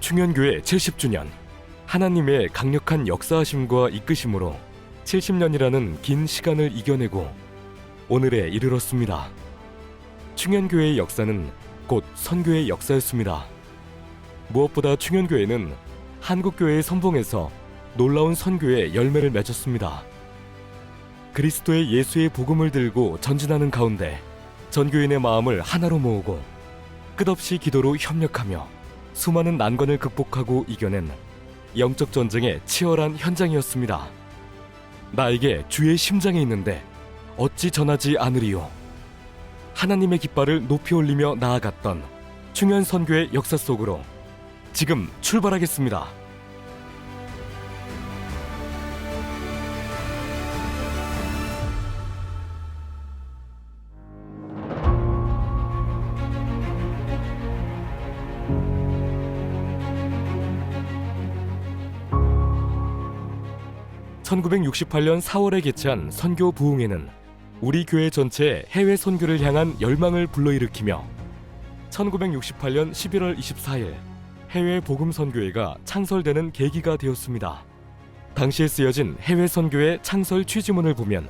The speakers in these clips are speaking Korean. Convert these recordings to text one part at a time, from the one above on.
충현교회 70주년, 하나님의 강력한 역사하심과 이끄심으로 70년이라는 긴 시간을 이겨내고 오늘에 이르렀습니다. 충현교회의 역사는 곧 선교의 역사였습니다. 무엇보다 충현교회는 한국교회의 선봉에서 놀라운 선교의 열매를 맺었습니다. 그리스도의 예수의 복음을 들고 전진하는 가운데 전교인의 마음을 하나로 모으고 끝없이 기도로 협력하며 수많은 난관을 극복하고 이겨낸 영적 전쟁의 치열한 현장이었습니다. 나에게 주의 심장이 있는데 어찌 전하지 않으리요. 하나님의 깃발을 높이 올리며 나아갔던 충현 선교의 역사 속으로 지금 출발하겠습니다. (1968년 4월에) 개최한 선교 부흥회는 우리 교회 전체의 해외 선교를 향한 열망을 불러일으키며 1968년 11월 24일 해외 복음 선교회가 창설되는 계기가 되었습니다. 당시에 쓰여진 해외 선교회 창설 취지문을 보면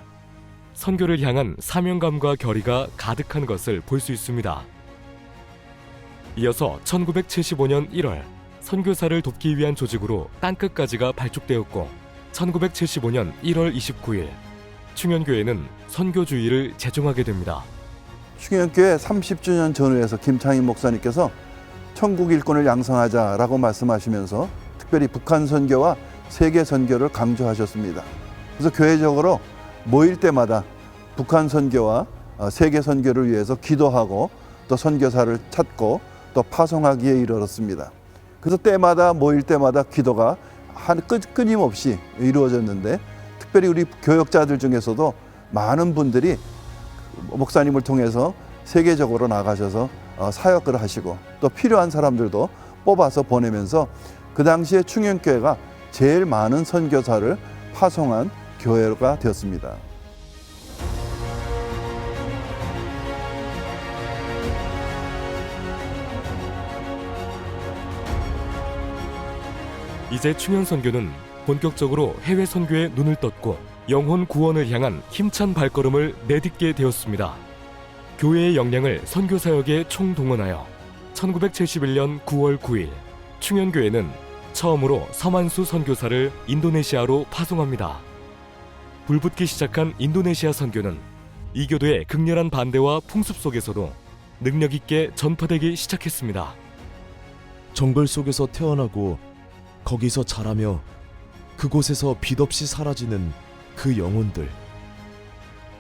선교를 향한 사명감과 결의가 가득한 것을 볼 수 있습니다. 이어서 1975년 1월 선교사를 돕기 위한 조직으로 땅끝까지가 발족되었고 1975년 1월 29일 충현교회는 선교주의를 제정하게 됩니다. 충현교회 30주년 전후에서 김창인 목사님께서 천국 일꾼을 양성하자라고 말씀하시면서 특별히 북한 선교와 세계 선교를 강조하셨습니다. 그래서 교회적으로 모일 때마다 북한 선교와 세계 선교를 위해서 기도하고 또 선교사를 찾고 또 파송하기에 이르렀습니다. 그래서 때마다 모일 때마다 기도가 끊임없이 이루어졌는데 특별히 우리 교역자들 중에서도 많은 분들이 목사님을 통해서 세계적으로 나가셔서 사역을 하시고 또 필요한 사람들도 뽑아서 보내면서 그 당시에 충현교회가 제일 많은 선교사를 파송한 교회가 되었습니다. 이제 충현 선교는 본격적으로 해외 선교에 눈을 떴고 영혼 구원을 향한 힘찬 발걸음을 내딛게 되었습니다. 교회의 역량을 선교 사역에 총동원하여 1971년 9월 9일 충현교회는 처음으로 서만수 선교사를 인도네시아로 파송합니다. 불붙기 시작한 인도네시아 선교는 이교도의 극렬한 반대와 풍습 속에서도 능력 있게 전파되기 시작했습니다. 정글 속에서 태어나고 거기서 자라며 그곳에서 빛없이 사라지는 그 영혼들.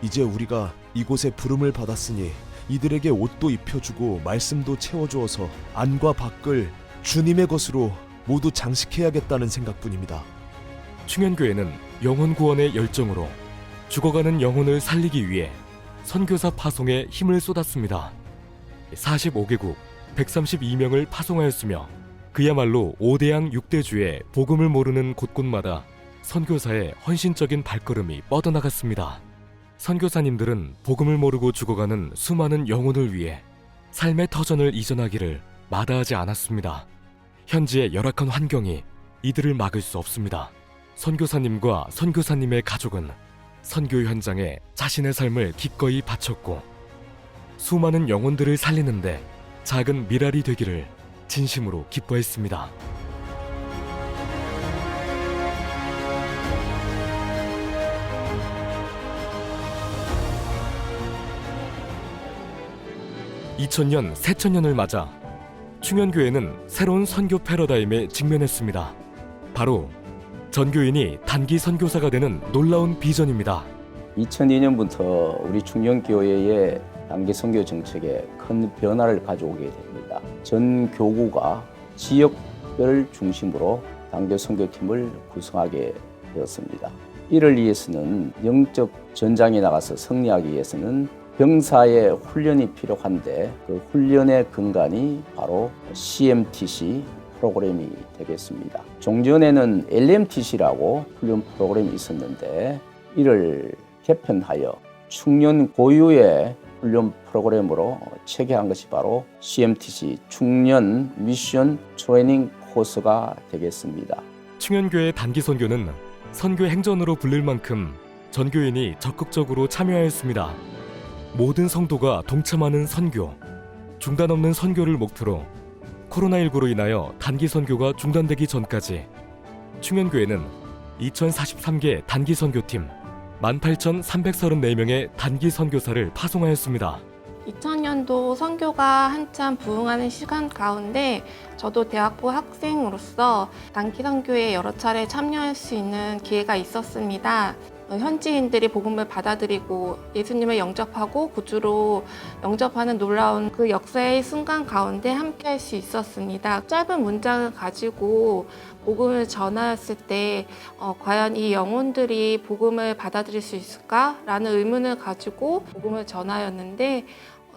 이제 우리가 이곳에 부름을 받았으니 이들에게 옷도 입혀주고 말씀도 채워주어서 안과 밖을 주님의 것으로 모두 장식해야겠다는 생각뿐입니다. 충현교회는 영혼 구원의 열정으로 죽어가는 영혼을 살리기 위해 선교사 파송에 힘을 쏟았습니다. 45개국 132명을 파송하였으며 그야말로 5대양 6대주의 복음을 모르는 곳곳마다 선교사의 헌신적인 발걸음이 뻗어나갔습니다. 선교사님들은 복음을 모르고 죽어가는 수많은 영혼을 위해 삶의 터전을 이전하기를 마다하지 않았습니다. 현지의 열악한 환경이 이들을 막을 수 없습니다. 선교사님과 선교사님의 가족은 선교 현장에 자신의 삶을 기꺼이 바쳤고 수많은 영혼들을 살리는데 작은 미랄이 되기를 진심으로 기뻐했습니다. (2000년) 새천년을 맞아 충현교회는 새로운 선교 패러다임에 직면했습니다. 바로 전교인이 단기 선교사가 되는 놀라운 비전입니다. 2002년부터 우리 충현교회의 단기 선교 정책에 큰 변화를 가져오게 됩니다. 전 교구가 지역별 중심으로 단기 선교팀을 구성하게 되었습니다. 이를 위해서는 영적 전장에 나가서 승리하기 위해서는 병사의 훈련이 필요한데 그 훈련의 근간이 바로 CMTC 프로그램이 되겠습니다. 종전에는 LMTC라고 훈련 프로그램이 있었는데 이를 개편하여 충년 고유의 훈련 프로그램으로 체계한 것이 바로 CMTC 충년 미션 트레이닝 호소가 되겠습니다. 충현교회 단기 선교는 선교 행전으로 불릴 만큼 전교인이 적극적으로 참여하였습니다. 모든 성도가 동참하는 선교, 중단 없는 선교를 목표로 코로나19로 인하여 단기 선교가 중단되기 전까지 충현교회는 2043개 단기 선교팀 18,334명의 단기 선교사를 파송하였습니다. 2000년도 선교가 한참 부흥하는 시간 가운데 저도 대학부 학생으로서 단기 선교에 여러 차례 참여할 수 있는 기회가 있었습니다. 현지인들이 복음을 받아들이고 예수님을 영접하고 구주로 영접하는 놀라운 그 역사의 순간 가운데 함께 할 수 있었습니다. 짧은 문장을 가지고 복음을 전하였을 때 과연 이 영혼들이 복음을 받아들일 수 있을까라는 의문을 가지고 복음을 전하였는데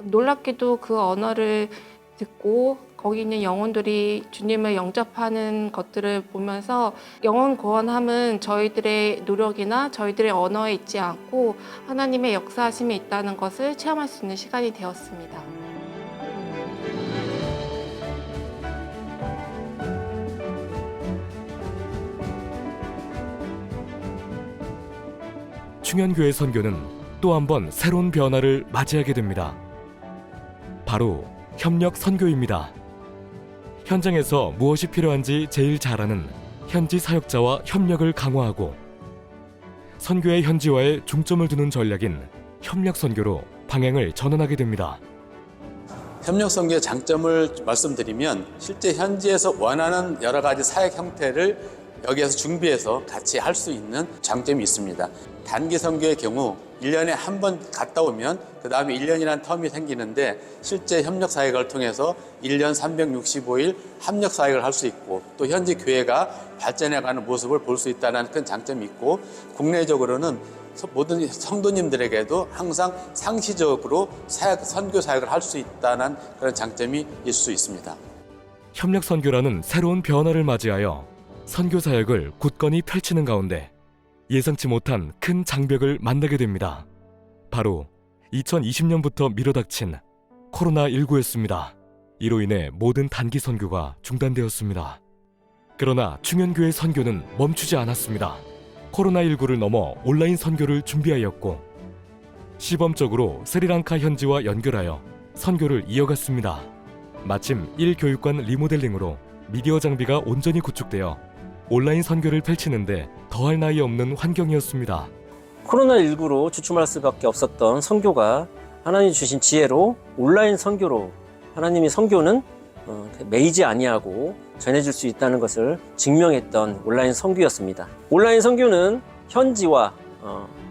놀랍게도 그 언어를 듣고 거기 있는 영혼들이 주님을 영접하는 것들을 보면서 영혼 구원함은 저희들의 노력이나 저희들의 언어에 있지 않고 하나님의 역사하심이 있다는 것을 체험할 수 있는 시간이 되었습니다. 충현교회 선교는 또 한 번 새로운 변화를 맞이하게 됩니다. 바로 협력 선교입니다. 현장에서 무엇이 필요한지 제일 잘 아는 현지 사역자와 협력을 강화하고 선교의 현지화에 중점을 두는 전략인 협력 선교로 방향을 전환하게 됩니다. 협력 선교의 장점을 말씀드리면 실제 현지에서 원하는 여러 가지 사역 형태를 여기에서 준비해서 같이 할 수 있는 장점이 있습니다. 단기 선교의 경우 1년에 한 번 갔다 오면 그 다음에 1년이라는 텀이 생기는데 실제 협력 사역을 통해서 1년 365일 협력 사역을 할 수 있고 또 현지 교회가 발전해가는 모습을 볼 수 있다는 큰 장점이 있고 국내적으로는 모든 성도님들에게도 항상 상시적으로 선교 사역을 할 수 있다는 그런 장점이 있을 수 있습니다. 협력 선교라는 새로운 변화를 맞이하여 선교 사역을 굳건히 펼치는 가운데 예상치 못한 큰 장벽을 만나게 됩니다. 바로 2020년부터 밀어닥친 코로나19였습니다. 이로 인해 모든 단기 선교가 중단되었습니다. 그러나 충현교회 선교는 멈추지 않았습니다. 코로나19를 넘어 온라인 선교를 준비하였고 시범적으로 스리랑카 현지와 연결하여 선교를 이어갔습니다. 마침 1교육관 리모델링으로 미디어 장비가 온전히 구축되어 온라인 선교를 펼치는데 더할 나위 없는 환경이었습니다. 코로나19로 주춤할 수밖에 없었던 선교가 하나님이 주신 지혜로 온라인 선교로 하나님이 선교는 매이지 아니하고 전해줄 수 있다는 것을 증명했던 온라인 선교였습니다. 온라인 선교는 현지와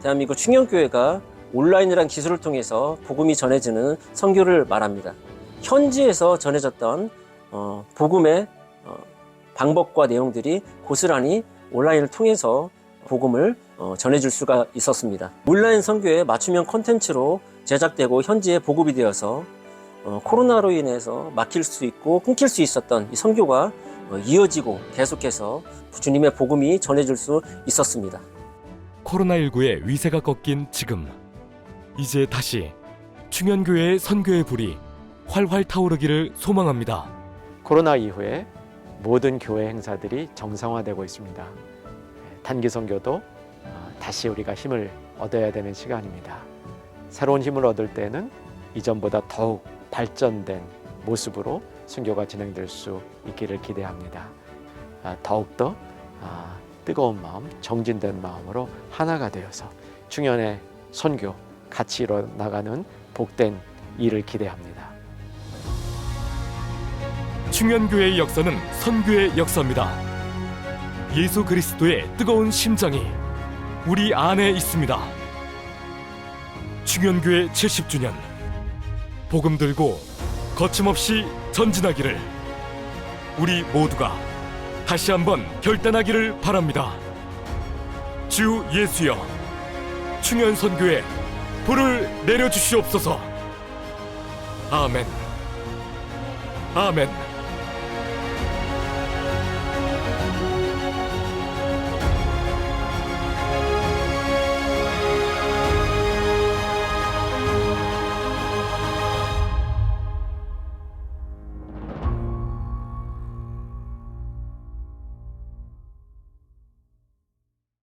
대한민국 충현교회가 온라인이라는 기술을 통해서 복음이 전해지는 선교를 말합니다. 현지에서 전해졌던 복음의 방법과 내용들이 고스란히 온라인을 통해서 복음을 전해줄 수가 있었습니다. 온라인 선교의 맞춤형 콘텐츠로 제작되고 현지에 보급이 되어서 코로나로 인해서 막힐 수 있고 끊길 수 있었던 이 선교가 이어지고 계속해서 주님의 복음이 전해질 수 있었습니다. 코로나19의 위세가 꺾인 지금 이제 다시 충현교회의 선교의 불이 활활 타오르기를 소망합니다. 코로나 이후에 모든 교회 행사들이 정상화되고 있습니다. 단기 선교도 다시 우리가 힘을 얻어야 되는 시간입니다. 새로운 힘을 얻을 때는 이전보다 더욱 발전된 모습으로 선교가 진행될 수 있기를 기대합니다. 더욱더 뜨거운 마음, 정진된 마음으로 하나가 되어서 충현의 선교 같이 이뤄나가는 복된 일을 기대합니다. 충현교회의 역사는 선교의 역사입니다. 예수 그리스도의 뜨거운 심장이 우리 안에 있습니다. 충현교회 70주년 복음 들고 거침없이 전진하기를 우리 모두가 다시 한번 결단하기를 바랍니다. 주 예수여 충현 선교에 불을 내려주시옵소서. 아멘. 아멘.